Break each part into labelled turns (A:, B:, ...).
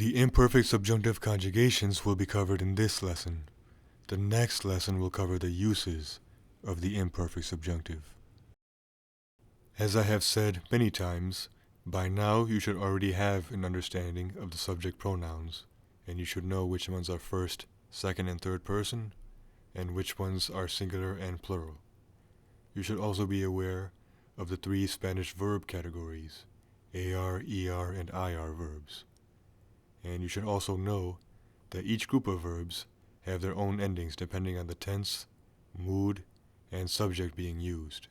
A: The imperfect subjunctive conjugations will be covered in this lesson. The next lesson will cover the uses of the imperfect subjunctive. As I have said many times, by now you should already have an understanding of the subject pronouns, and you should know which ones are first, second, and third person, and which ones are singular and plural. You should also be aware of the three Spanish verb categories, AR, ER, and IR verbs. And you should also know that each group of verbs have their own endings depending on the tense, mood, and subject being used.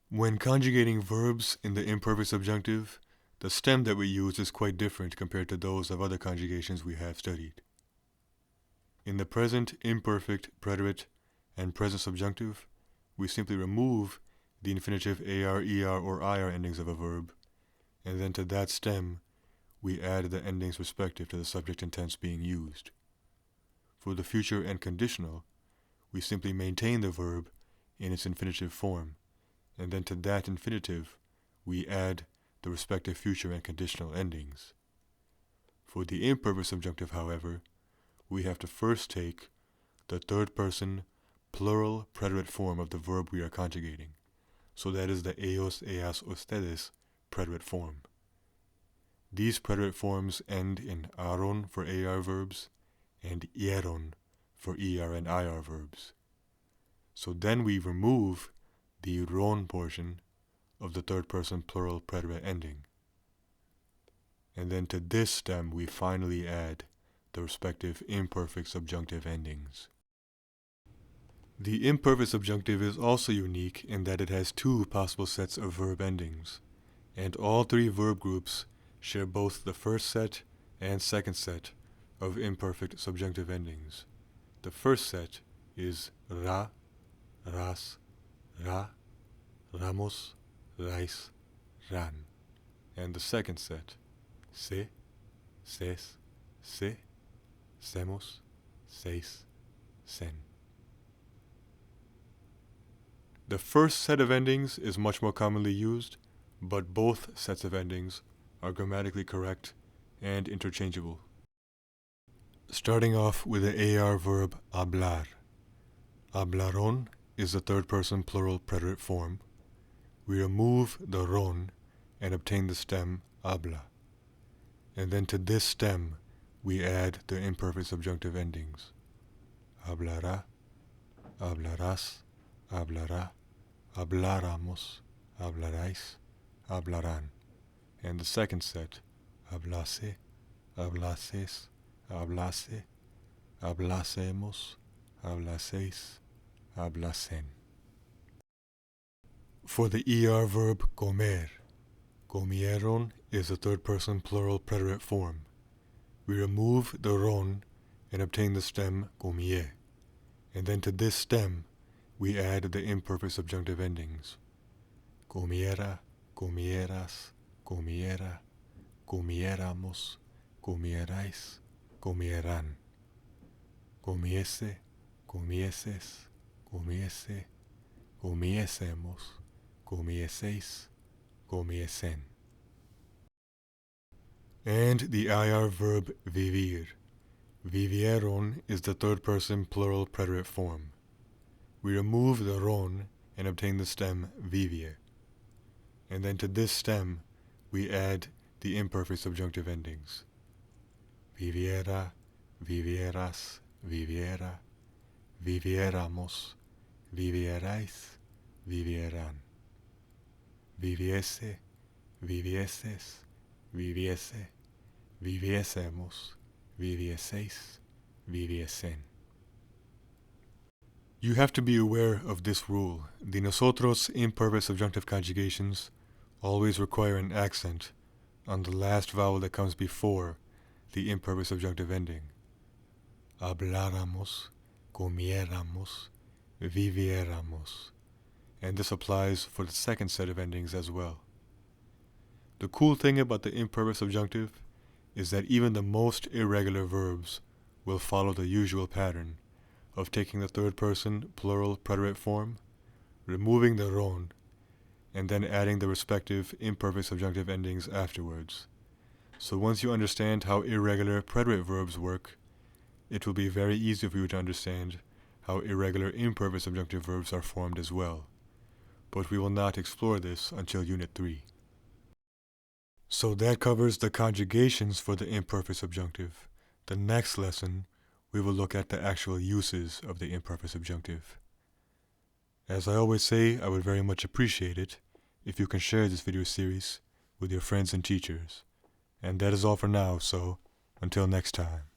A: When conjugating verbs in the imperfect subjunctive, the stem that we use is quite different compared to those of other conjugations we have studied. In the present imperfect preterite and present subjunctive, we simply remove the infinitive AR, ER, or IR endings of a verb, and then to that stem we add the endings respective to the subject and tense being used. For the future and conditional, we simply maintain the verb in its infinitive form, and then to that infinitive we add the respective future and conditional endings. For the imperfect subjunctive, however, we have to first take the third person plural preterite form of the verb we are conjugating. So that is the ellos, ellas, ustedes preterite form. These preterite forms end in aron for AR verbs and ieron for ER and IR verbs. So then we remove the ron portion of the third person plural preterite ending. And then to this stem we finally add the respective imperfect subjunctive endings. The imperfect subjunctive is also unique in that it has two possible sets of verb endings, and all three verb groups share both the first set and second set of imperfect subjunctive endings. The first set is ra, ras, ra, ramos, rais, ran, and the second set, se, ses, se, semos, seis, sen. The first set of endings is much more commonly used, but both sets of endings are grammatically correct and interchangeable. Starting off with the AR verb hablar. Hablaron is the third person plural preterite form. We remove the ron and obtain the stem habla. And then to this stem we add the imperfect subjunctive endings. Hablará, hablarás, hablará, habláramos, hablaráis, hablarán. And the second set, hablase, hablases, hablase, hablasemos, hablaseis, hablasen. For the ER verb comer, comieron is the third person plural preterite form. We remove the ron and obtain the stem comie, and then to this stem we add the imperfect subjunctive endings. Comiera, comieras, comiera, comiéramos, comierais, comieran. Comiese, comieses, comiese, comiésemos, comieseis, comiesen. And the IR verb vivir. Vivieron is the third person plural preterite form. We remove the ron and obtain the stem vivie. And then to this stem we add the imperfect subjunctive endings. Viviera, vivieras, viviera, viviéramos, vivierais, vivieran. Viviese, vivieses, viviese, viviésemos, vivieseis, viviesen. You have to be aware of this rule. The nosotros imperfect subjunctive conjugations always require an accent on the last vowel that comes before the imperfect subjunctive ending. Habláramos, comiéramos, viviéramos. And this applies for the second set of endings as well. The cool thing about the imperfect subjunctive is that even the most irregular verbs will follow the usual pattern of taking the third person plural preterite form, removing the ron, and then adding the respective imperfect subjunctive endings afterwards. So once you understand how irregular preterite verbs work, it will be very easy for you to understand how irregular imperfect subjunctive verbs are formed as well. But we will not explore this until Unit 3. So that covers the conjugations for the imperfect subjunctive. The next lesson, we will look at the actual uses of the imperfect subjunctive. As I always say, I would very much appreciate it if you can share this video series with your friends and teachers. And that is all for now, so until next time.